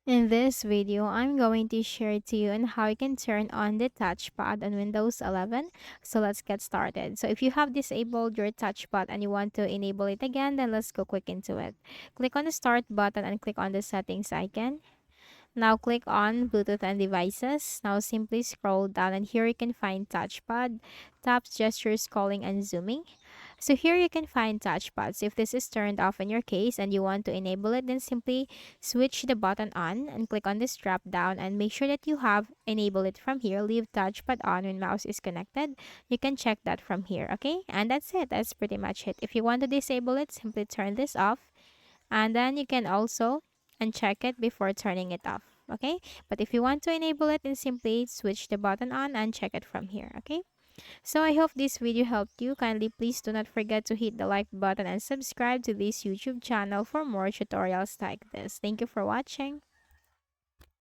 In this video, I'm going to share to you on how you can turn on the touchpad on Windows 11. So let's get started. So if you have disabled your touchpad and you want to enable it again, then let's go quick into it. Click on the start button and click on the settings icon. Now click on Bluetooth and devices. Now simply scroll down and here you can find touchpad, taps, gestures, calling, and zooming. So here you can find touchpads. If this is turned off in your case and you want to enable it, then simply switch the button on and click on this drop down and make sure that you have enabled it from here. Leave touchpad on when mouse is connected. You can check that from here, okay? And that's it. That's pretty much it. If you want to disable it, simply turn this off and then you can also uncheck it before turning it off, okay? But if you want to enable it, then simply switch the button on and check it from here, okay? So I hope this video helped you. Kindly please do not forget to hit the like button and subscribe to this YouTube channel for more tutorials like this. Thank you for watching.